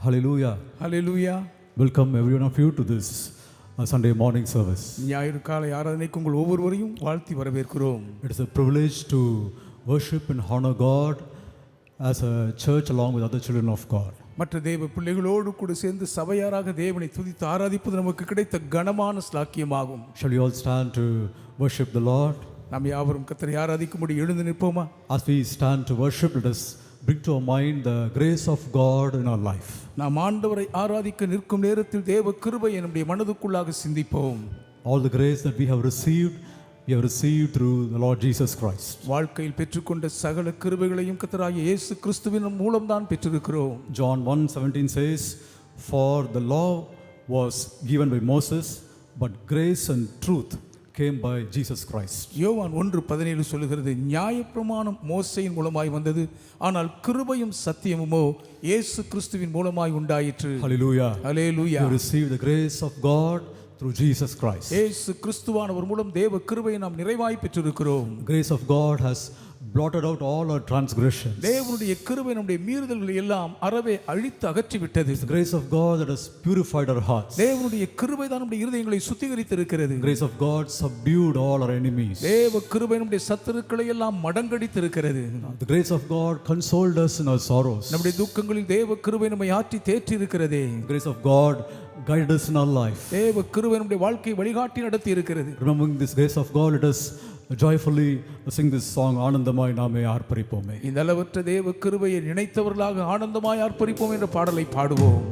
Hallelujah. Hallelujah. Welcome every one of you to this Sunday morning service. ஞாயிறு காலை ஆராதனைக்கு உங்கள் ஒவ்வொருவரையும் வாழ்த்தி வரவேற்கிறோம். It is a privilege to worship and honor God as a church along with other children of God. மற்ற தேவ பிள்ளைகளோடு கூட சேர்ந்து சபையாராக தேவனை துதித்து ஆராதிப்பது நமக்கு கிடைத்த கனமான ஸ்லாக்கியமாகும். Shall we all stand to worship the Lord? நாம் யாவரும் கர்த்தரை ஆராதிக்கும்படி எழுந்து நிற்போமா? As we stand to worship, let us bring to our mind the grace of God in our life. நாம் ஆண்டவரை ஆராதிக்க நிற்கும் நேரத்தில் தேவ கிருபையை நம்முடைய மனதுக்குள்ளாக சிந்திப்போம். All the grace that we have received through the Lord Jesus Christ. வாழ்க்கையில் பெற்றுக்கொண்ட சகல கிருபைகளையும் கர்த்தராகிய இயேசு கிறிஸ்துவின் மூலம்தான் பெற்றிருக்கிறோம். John 1:17 says, "For the law was given by Moses, but grace and truth came by Jesus Christ." யோவான் 1:17 சொல்லுகிறது, நியாயப்பிரமாணம் மோசேயின் மூலமாய் வந்தது, ஆனால் கிருபையும் சத்தியமுமோ இயேசு கிறிஸ்துவின் மூலமாய் உண்டாயிற்று. Hallelujah. Hallelujah. You receive the grace of God through Jesus Christ. இயேசு கிறிஸ்துவானவர் மூலம் தேவ கிருபையை நாம் நிறைவாய் பெற்றிருக்கிறோம். Grace of God has blotted out all our transgressions. தேவனுடைய கிருபை நம்முடைய மீறுதல்களை எல்லாம் அறவே அழித்து அகற்றி விட்டது. The grace of God that has purified our hearts. தேவனுடைய கிருபை தான் நம்முடைய இருதயங்களை சுத்திகரித்து இருக்கிறது. The grace of God subdued all our enemies. தேவ கிருபை நம்முடைய சத்துருக்களை எல்லாம் மடங்கடித்து இருக்கிறது. The grace of God consoled us in our sorrows. நம்முடைய துக்கங்களில் தேவ கிருபை நம்மை ஆற்றி தேற்றி இருக்கிறது. The grace of God guided us in our life. தேவ கிருபை நம்முடைய வாழ்க்கையை வழிகாட்டி நடத்தி இருக்கிறது. Remembering this grace of God, let us joyfully sing this song, ஆனந்தமாய் நாமே ஆர்ப்பரிப்போமே. இந்த அளவற்ற தேவ கிருபையை நினைத்தவர்களாக ஆனந்தமாய் ஆர்ப்பரிப்போம் என்ற பாடலை பாடுவோம்.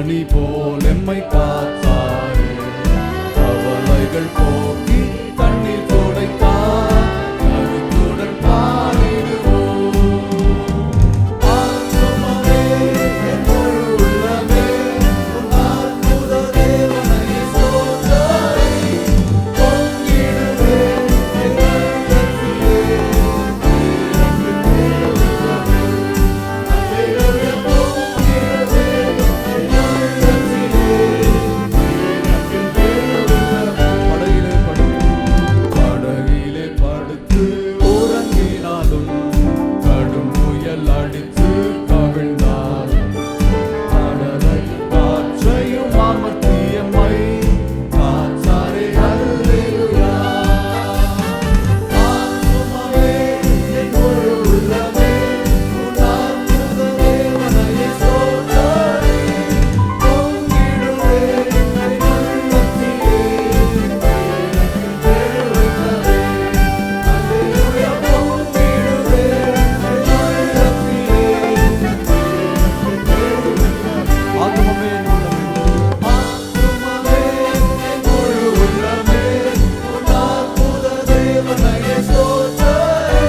கனி போல் எம்மை காத்தாரே, கவலைகள் போக்கி கண்ணீர் துடைத்தார், கருத்துடன் பாடிடுவோம். ஆத்துமமே என் முழு உள்ளமே, உன் அற்புத தேவனை ஸ்தோத்திரி, பொங்கிடுவே என் உள்ளத்திலே, இறங்கு தேவனே. அல்லேலூயா, பொங்கிடுவே என் உள்ளத்திலே, இறங்கு தேவனே. படகிலே படுத்து உறங்கினாலும், கடும் புயல் அடித்து கவிழ்ந்தாலும், கடலை காற்றையும் அமர்த்தி எம்மை காத்தாரே. அல்லேலூயா. ஆத்துமமே என் முழு உள்ளமே, உன் அற்புத தேவனை ஸ்தோத்திரி, பொங்கிடுவே என் உள்ளத்திலே, இறங்கு தேவனே. அல்லேலூயா, பொங்கிடுவே என் உள்ளத்திலே, இறங்கு தேவனே. ஆத்துமமே என் முழு உள்ளமே, உன் அற்புத தேவனை ஸ்தோத்திரி,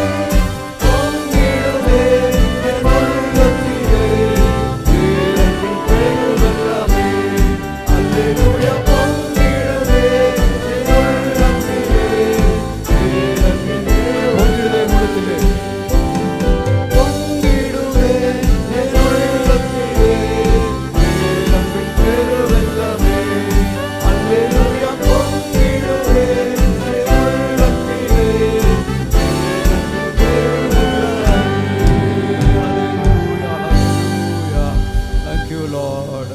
பொங்கிடுவே என் உள்ளத்திலே, இறங்கு தேவனே. அல்லேலூயா, பொங்கிடுவே என் உள்ளத்திலே, இறங்கு தேவனே. பொங்கிடுவே என் உள்ளத்திலே, இறங்கு தேவனே. அல்லேலூயா, பொங்கிடுவே என் உள்ளத்திலே, இறங்கு தேவனே. Hallelujah, hallelujah. Thank you, Lord.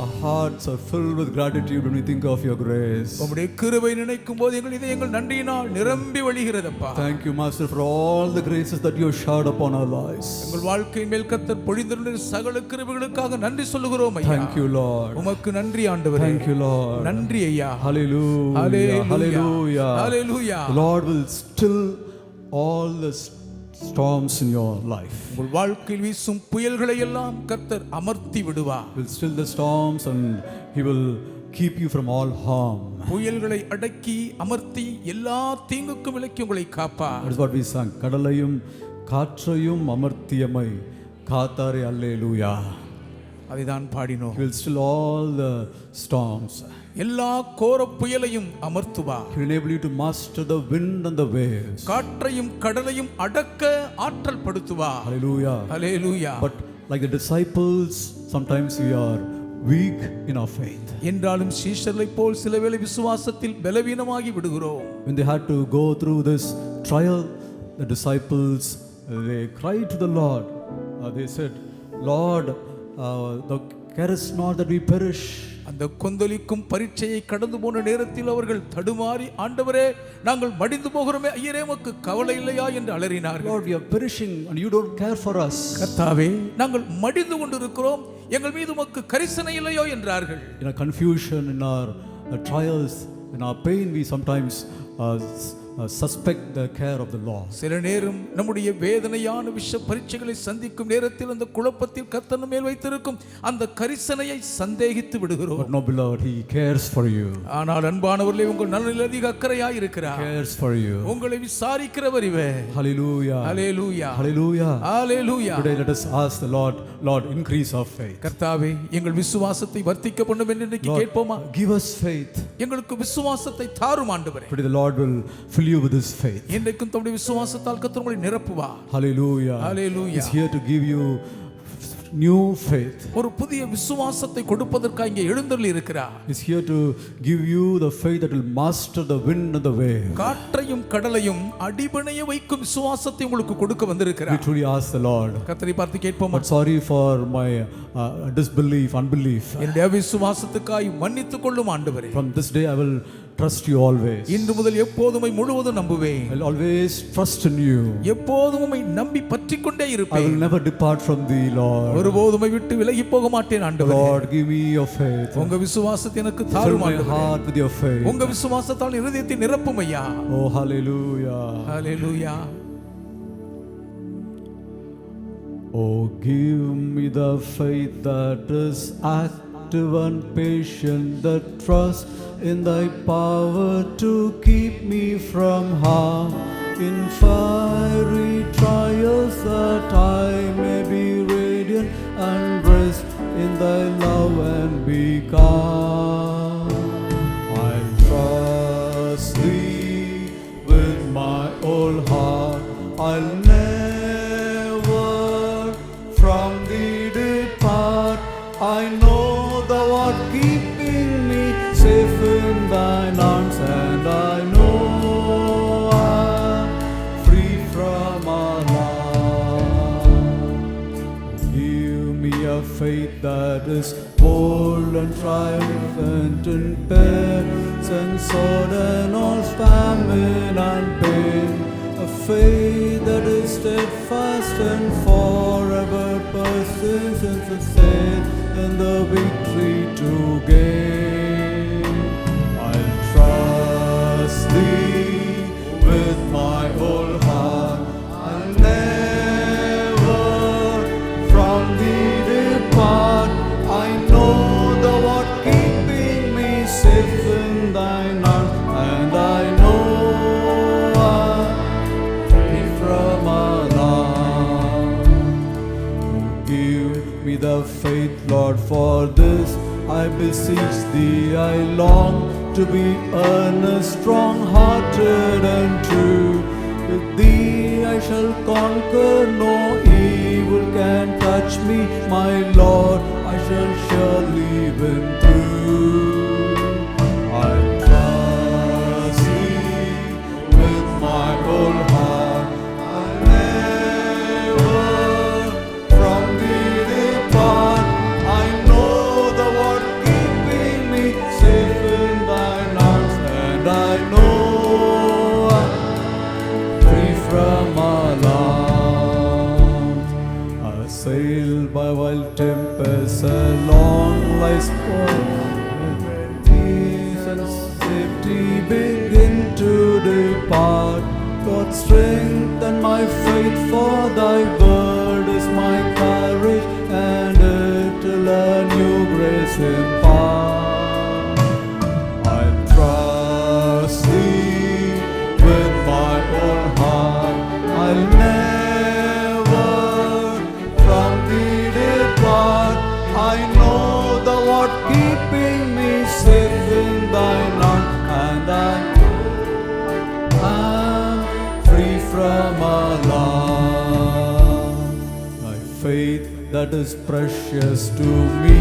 Our hearts are filled with gratitude when we think of your grace. உம்முடைய கிருபை நினைக்கும் போது எங்கள் இதயங்கள் நன்றியினால் நிரம்பி வழிகிறதப்பா. Thank you, Master, for all the graces that you have showered upon our lives. எங்கள் வாழ்க்கையின் மேல் கர்த்தர் பொழிந்திருந்த சகல கிருபைகளுக்காக நன்றி சொல்லுகிறோம் ஐயா. Thank you, Lord. உமக்கு நன்றி ஆண்டவரே. Thank you, Lord. நன்றி ஐயா. Hallelujah. Hallelujah. Hallelujah. Hallelujah. The Lord will still all the storms in your life. உங்கள் வாழ்க்கையில் வீசும் புயல்களை எல்லாம் கர்த்தர் அமர்த்தி விடுவார். He will still the storms and He will keep you from all harm. புயல்களை அடக்கி அமர்த்தி எல்லா தீங்குக்கும் விலக்கி உங்களை காப்பார். That is what we sang. கடலையும் காற்றையும் அமர்த்தியமை காத்தாரே. அல்லேலூயா. அதைதான் பாடினோம். He will still all the storms. எல்லா கோர புயலையும் அமர்த்துவார். He will enable you to master the wind and the waves. காற்றையும் கடலையும் அடக்க ஆற்றல் படுத்துவார். Hallelujah. Hallelujah. But like the disciples, sometimes we are weak in our faith. என்றாலும் சீஷர்களை போல் சில வேளை விசுவாசத்தில் பலவீனமாகி விடுகிறோம். When they had to go through this trial, the disciples, they cried to the Lord. They said, Lord, thou carest not that we perish. அந்த கொந்தளிக்கும் பரீட்சையை கடந்து போன நேரத்தில் அவர்கள் தடுமாறி, ஆண்டவரே நாங்கள் மடிந்து போகிறோமே, ஐயரே உமக்கு கவலை இல்லையா என்று அலறினார்கள். Lord, we are perishing and you don't care for us. கர்த்தாவே நாங்கள் மடிந்து கொண்டிருக்கிறோம், எங்கள் மீது உமக்கு கரிசனை இல்லையோ என்றார்கள். In our confusion, in our trials, in our pain, we sometimes suspect the care of the Lord. சில நேரம் நம்முடைய வேதனையான விஷ பரீட்சைகளை சந்திக்கும் நேரத்தில் அந்த குழப்பத்தில் கர்த்தர் மேல் வைத்திருக்கும் அந்த கரிசனையை சந்தேகித்து விடுகிறோம். But no, beloved, He cares for you. ஆனால் அன்பானவர்களே, உங்கள் நலனில் அதிக அக்கறையாய் இருக்கிறார். Cares for you. உங்களை விசாரிக்கிறவர் இவர். Hallelujah. Hallelujah. Hallelujah. Hallelujah. Today let us ask the Lord, Lord, increase our faith. கர்த்தாவே எங்கள் விசுவாசத்தை வர்த்திக்க பண்ணும் என்று இன்றைக்கு Lord, கேட்போமா? give us faith. எங்களுக்கு விசுவாசத்தை தாரும் ஆண்டவரே. Today the Lord will fill you with His faith. இன்றைக்கும் தம்முடைய விசுவாசத்தால் கர்த்தர் உங்களை நிரப்புவார். Hallelujah. Hallelujah. He's here to give you new faith. ஒரு புதிய விசுவாசத்தை கொடுப்பதற்காக இங்கே எழுந்தருளி இருக்கிறார். He's here to give you the faith that will master the wind and the wave. காற்றையும் கடலையும் அடிபணைய வைக்கும் விசுவாசத்தை உங்களுக்கு கொடுக்க We வந்திருக்கிறார். truly ask the Lord. கர்த்தரை பார்த்து கேட்போமா? But sorry for my disbelief, unbelief. என்னுடைய விசுவாசத்துக்காய் மன்னித்துக் கொள்ளும் ஆண்டவரே. From this day I will trust you always. இன்று முதல் எப்போதுமே முழுவதும் நம்புவேன். I will always trust in you. எப்போதும் உம்மை நம்பி பற்றிக்கொண்டே I will இருப்பேன். never depart from thee, Lord. ஒருபோதும் உம்மை விட்டு விலகி போக மாட்டேன் ஆண்டவரே. Lord, give me your faith. உங்க விசுவாசத்தை எனக்கு Fill தாரும் my ஆண்டவரே. heart with your faith. உங்க விசுவாசத்தால் இருதயத்தை நிரப்பும் ஐயா. Oh, hallelujah. Hallelujah. Oh, give me the faith that is active and patient, that trust in thy power to keep me from harm. In fiery trials that I may be radiant and rest in thy love and be calm. I'll trust thee with my whole heart. I'll never from thee depart. I know thou art keeping me safe in thine arms, and I know I'm free from alarm. Give me a faith that is bold and triumphant in perils and sword and all famine and pain. A faith that is steadfast and forever persistent, to stand in the victory to gain. I'll trust thee with my whole heart. I'll never from thee depart. I know thou art keeping me safe in thine arms, and I know I'm free from alarm. Give me the faith, Lord, for this I beseech thee. I long to be earnest, strong-hearted and true. With thee I shall conquer, no evil can touch me. My Lord, I shall surely win through. I trust thee with my whole heart. I'll never from thee depart. I know thou art keeping me safe in thine arms, and I know I'm free from alarm. I sail by wild tempests along life's course, where peace and safety begin to depart. God, strengthen my faith, for thy word is my courage, and it'll a new grace impart. I'll trust thee with my whole heart. I'll never from thee depart. I know thou art keeping me safe in thine arms, and I'm free from alarm. My faith that is precious to me,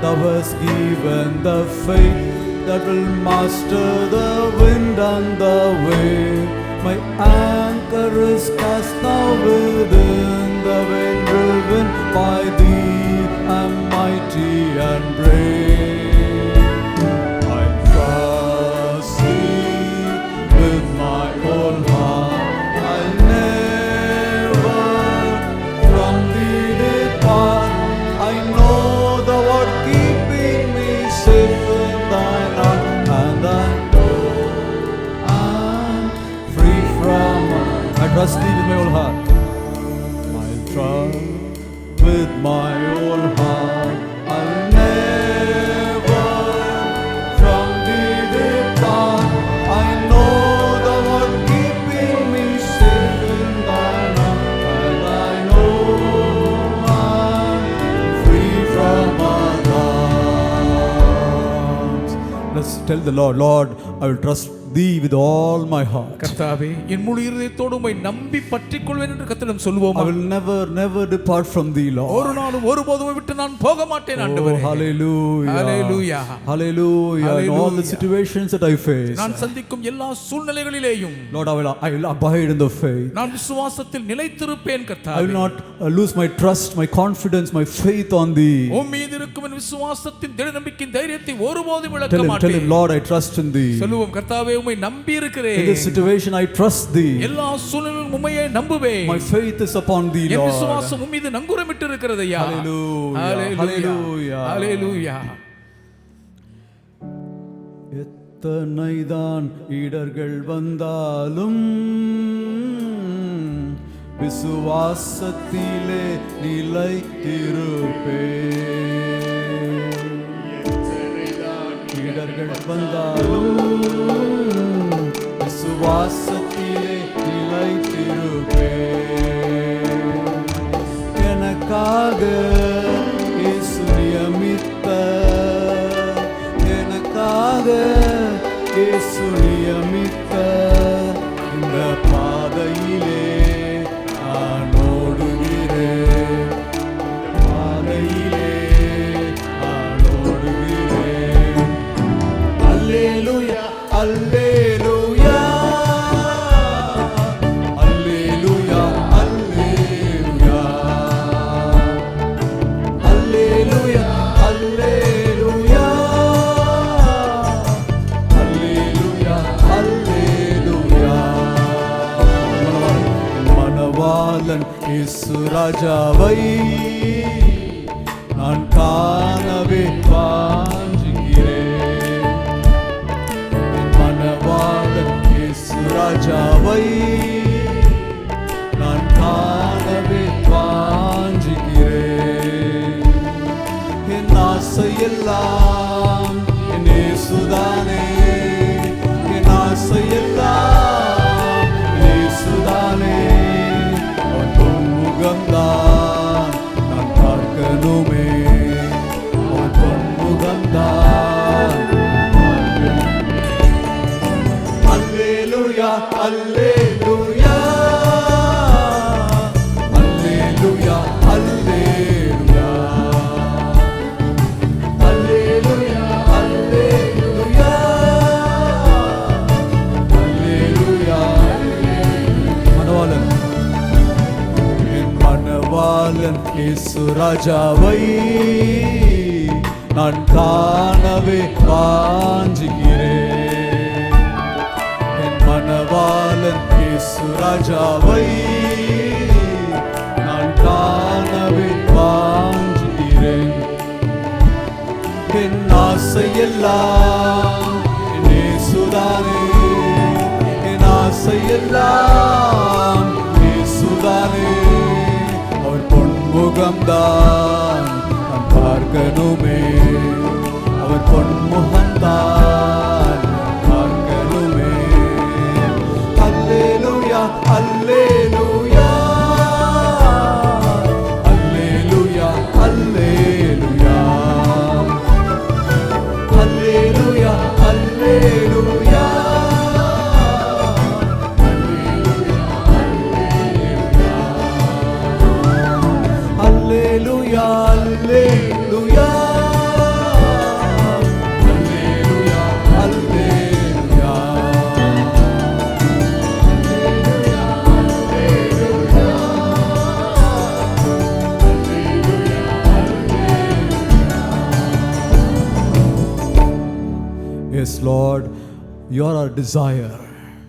thou hast given the faith that will master the wind and the wave. My anchor is cast now within the wind, driven by thee, I'm mighty and brave. I trust thee with my whole heart. I'll never from thee depart. I know thou art keeping me safe in thine arms, and I know I'm free from. I trust thee with my whole heart. I'll trust with my whole heart. I'll never from thee depart. I know thou art keeping me safe in thine arms, and I know I'm free from alarms. Let's tell the Lord, Lord, I will trust thee with all my heart. கர்த்தாவே, என் முழு இதயத்தோடு உம்மை நம்பி பற்றிக் கொள்வேன் என்று கர்த்தரிடம் சொல்வோம். I will never depart from thee, Lord. ஒரு நாளும் ஒருபோதும் உம்மை விட்டு நான் போக மாட்டேன் ஆண்டவரே. Hallelujah. Hallelujah. Hallelujah. In all the situations that I face, நான் சந்திக்கும் எல்லா சூழ்நிலைகளிலேயும் Lord, I will abide in the faith. நான் விசுவாசத்தில் நிலைத்திருப்பேன் கர்த்தாவே. I will not lose my trust, my confidence, my faith on thee. உம் மீது இருக்கும் என் விசுவாசத்தின் திட நம்பிக்கையின் தைரியத்தை ஒருபோதும் இழக்க Tell மாட்டேன். him, Lord, I trust in thee. சொல்லுவோம், கர்த்தாவே உம்மை நம்பி இருக்கிறேன். In this situation I trust thee. எல்லா சூழ்நிலையிலும் உம்மையே நம்புவேன். My faith is upon thee, N Lord. விசுவாசம் உம் மீது நங்கூரமிட்டு இருக்கிறது ஐயா. Hallelujah. Hallelujah. Hallelujah. எத்தனைதான் இடர்கள் வந்தாலும் விசுவாசத்திலே நிலைத்திருப்பேன். வந்தாலும் விசுவாசத்திலே நிலைத்திருப்பேன். எனக்காக இயேசு நியமித்த, எனக்காக இயேசு நியமித்த இந்த பாதையிலே நான் ஓடுகிறேன். பாதையிலே நான் ஓடுகிறேன். அல்லேலூயா அல்லேலூயா அல்லேலூயா அல்லேலூயா அல்லேலூயா அல்லேலூயா அல்லேலூயா அல்லேலூயா. மணவாளன் இயேசு ராஜாவை நான் காணவே வாஞ்சிக்கிறேன். மணவாளன் இயேசு ராஜாவை நான் காணவே வாஞ்சிக்கிறேன். என் ஆசையெல்லாம் என் இயேசுதானே, என் ஆசையெல்லாம் என் இயேசுதானே. அவன் பொன்முகம்தான் நான் பார்க்கணுமே, அவன் பொன்முகம்தான். அல்லேலூயா அல்லேலூயா அல்லேலூயா அல்லேலூயா அல்லேலூயா அல்லேலூயா அல்லேலூயா. மணவாளன் என் மணவாளன் இயேசு ராஜாவை நான் காணவே வாஞ்சிக்கிறேன். என் மணவாளன் இயேசு ராஜாவை நான் காணவே வாஞ்சிக்கிறேன். என் ஆசையெல்லாம் என் இயேசுதானே, என் ஆசையெல்லாம் இயேசுதானே. அவர் பொன்முகம்தான் நான் பார்க்கணுமே, அவர் பொன்முகம்தான் பார்க்கணுமே. அல்லேலூயா அல்லேலூயா அல்லேலூயா அல்லேலூயா அல்லேலூயா அல்லேலூயா அல்லேலூயா அல்லேலூயா அல்லேலூயா அல்லேலூயா. Yes, Lord, you are our desire.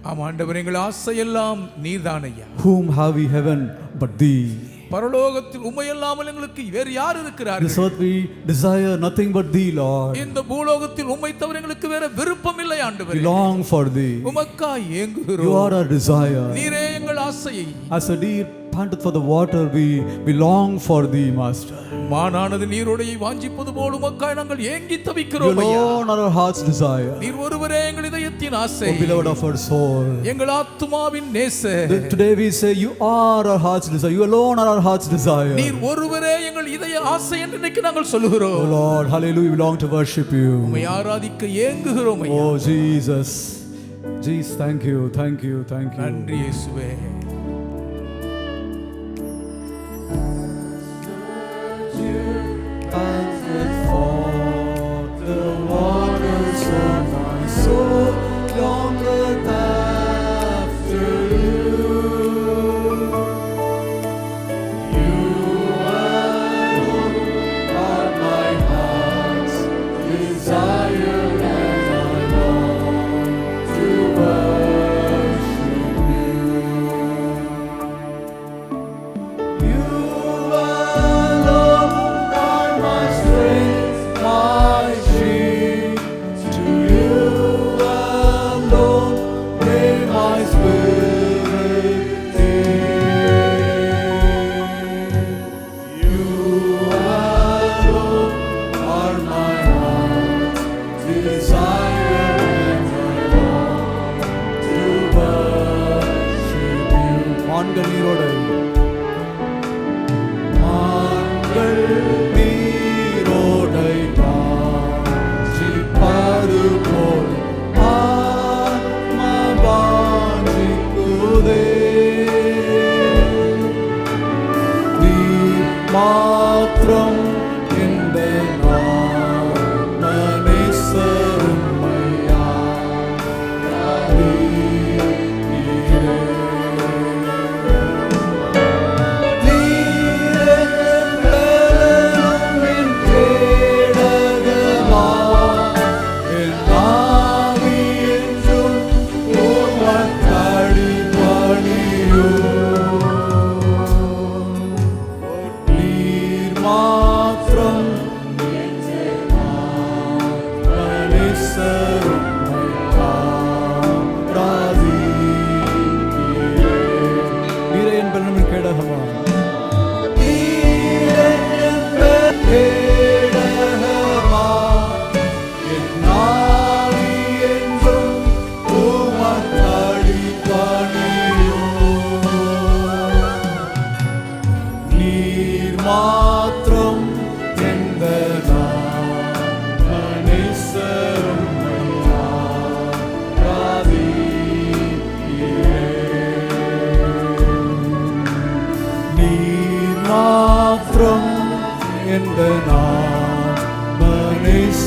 ஆம் ஆண்டவர், எங்கள் ஆசையெல்லாம் நீர்தானையா. Whom have we heaven but thee? பரலோகத்தில் உம்மையல்லாமல் எங்களுக்கு வேறு யார் This இருக்கிறார்கள்? earth we desire nothing but thee, Lord. இந்த பூலோகத்தில் உம்மை தவிர எங்களுக்கு வேற விருப்பம் இல்லை We ஆண்டவரே. long for thee. உமக்காய் You ஏங்குகிறோம். are our desire. நீரே எங்கள் ஆசையை. As a deer panteth for the water, we long for thee, Master. மானானது நீரோடையை வாஞ்சிப்பது போல் உமக்காய் நாங்கள் ஏங்கி You தவிக்கிறோம் ஐயா. alone are our heart's desire. நீர் ஒருவரே எங்கள் இதயத்தின் ஆசை. O beloved of our soul. எங்கள் ஆத்துமாவின் நேசர். Today we say you are our heart's desire. You alone are our heart's desire. நீர் ஒருவரே எங்கள் இதய ஆசை என்று இன்னைக்கு நாங்கள் சொல்லுகிறோம். Oh Lord, hallelujah, we long to worship you. உம்மை ஆராதிக்க ஏங்குகிறோம் ஐயா. Oh Jesus. Jesus, thank you, thank you, thank you. நன்றி இயேசுவே.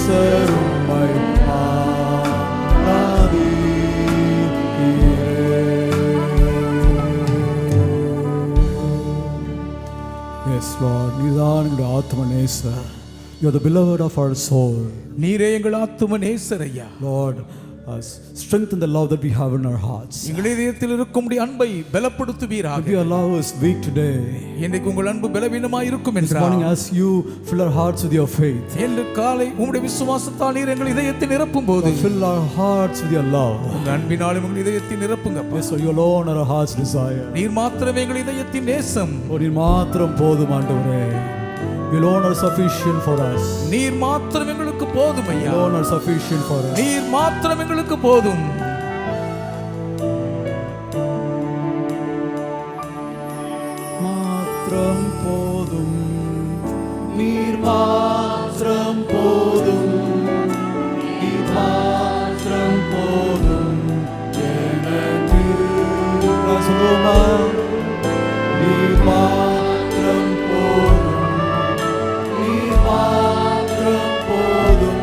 நேசரும்மை Yes, Lord, நீதான் எங்களுடைய ஆத்ம நேசர். You are the beloved of our soul. நீரே எங்கள் ஆத்தும நேசரையா. Lord, strengthen the love that we have in our hearts. எங்கள் இதயத்தில் இருக்கும் அன்பை பலப்படுத்துவீராக. If your love is weak today, இன்னைக்கு உங்கள் அன்பு பலவீனமாய் இருக்கும் this morning என்றால், as you fill our hearts with your faith, இன்று காலை உம்முடைய விசுவாசத்தால் நீர் எங்கள் இதயத்தை நிரப்பும் போது, fill our hearts with your love. உங்கள் அன்பினால் எங்கள் இதயத்தை நிரப்புங்க. Yes, so you alone are our heart's desire. நீர் மாத்திரமே எங்கள் இதயத்தின் நேசம். நீர் மாத்திரம் போதும் ஆண்டவரே. You alone are sufficient for us. நீர் மாத்திரம் எங்களுக்கு போதும் ஐயா. You alone are sufficient for us. நீர் மாத்திரம் எங்களுக்கு போதும். மாத்திரம் போதும். நீர் மாத்திரம் போதும். நீர் மாத்திரம் போதும். எனக்கு சொல்லுமா? நீர் மாத்திரம் போதும். நீர் மாத்திரம் போதும்.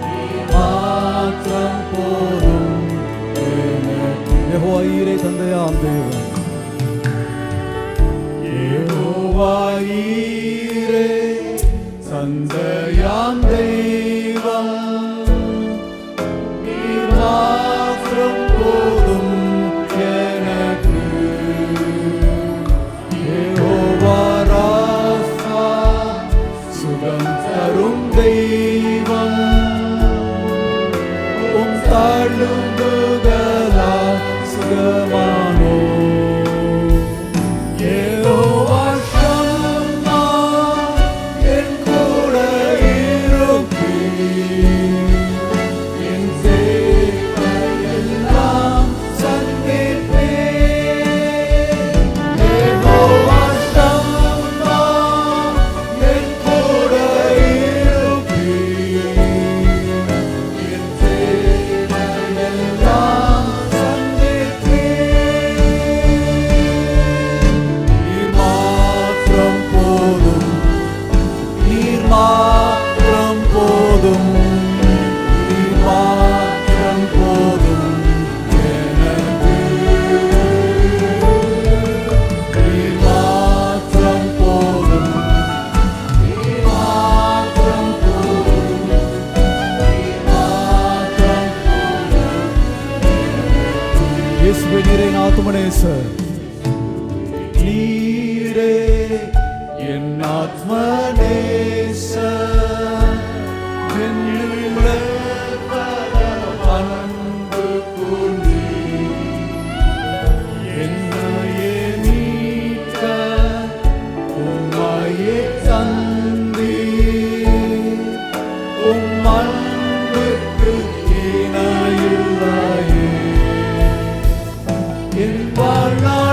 நீர் மாத்திரம் போதும். எனக்கு யெகோவா ஈரே தந்தையாம் தேவன். யெகோவா ஈரே தந்தையாம் தெய்வம். நீர் மாத்திரம் போதும் எனக்கு. யெகோவா ராஃபா சுகம் தரும் தெய்வம். உம் தாழ்வுகளால் சுகமானோ. யெகோவா ஷம்மா என் கூட இருப்பீர். என் தேவையெல்லாம் சந்திப்பீர். யெகோவா ஷம்மா என் கூட இருப்பீர். என் தேவையெல்லாம் சந்திப்பீர். நீர் மாத்திரம் போதும். நீர் மாத்திரம் போதும். நீர் மாத்திரம் போதும் எனக்கு. நீர் மாத்திரம் போதும். நீர் மாத்திரம் போதும். நீர் மாத்திரம் போதும். இயேசுவே நீரே என் ஆத்தும நேசர். நீரே என் ஆத்ம நேசர். என்னில் அன்பு கூர்ந்தீர். என்னையே மீட்க உம்மையே தந்தீர். உம் அன்புக்கு இணையில்லையே. என் வாழ்நாள்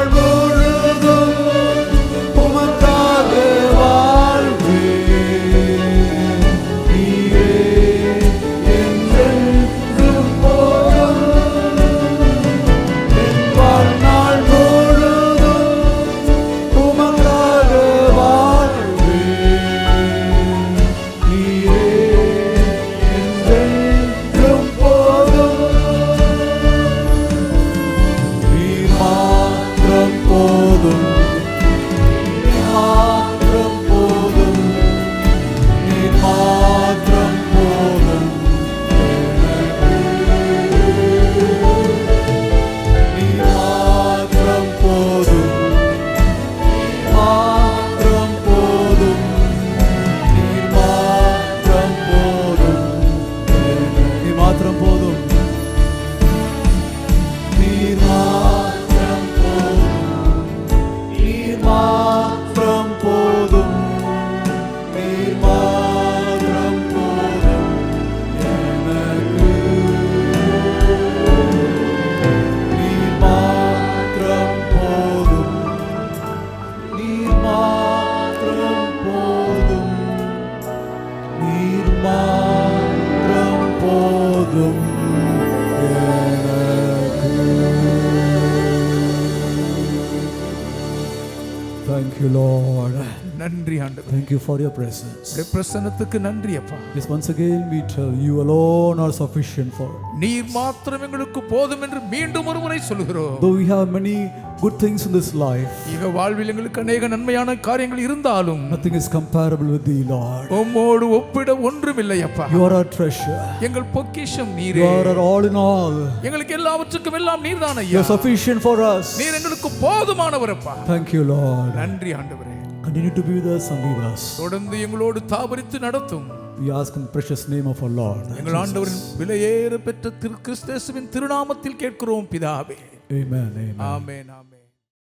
ஆண்டவரே. Thank you for your presence. உம்முடைய பிரசன்னத்துக்கு நன்றி அப்பா. Yes, once again we tell you alone are sufficient for. நீர் மாத்திரம் எங்களுக்கு போதும் என்று மீண்டும் ஒரு முறை சொல்கிறோம். Though we have many good things in this life, இக வாழ்வில் எங்களுக்கு அநேக நன்மையான காரியங்கள் இருந்தாலும் nothing is comparable with thee, Lord. உம்மோடு ஒப்பிட ஒன்றுமில்லை அப்பா. You are our treasure. எங்கள் பொக்கிஷம் You நீரே. are our all in all. எங்களுக்கு எல்லாவற்றுக்கும் எல்லாம் நீர்தான் You ஐயா. are sufficient for us. நீர் எங்களுக்கு போதுமானவர் அப்பா. Thank you, Lord. நன்றி ஆண்டவரே. Continue to be with us and be with us. தொடர்ந்து எங்களோடு தாபரித்து நடத்தும். We ask in the precious name of our Lord. எங்கள் ஆண்டவரின் விலையேற பெற்ற கிறிஸ்து இயேசுவின் திருநாமத்தில் கேட்கிறோம் பிதாவே. Amen. Amen. ஆமென் ஆமென்.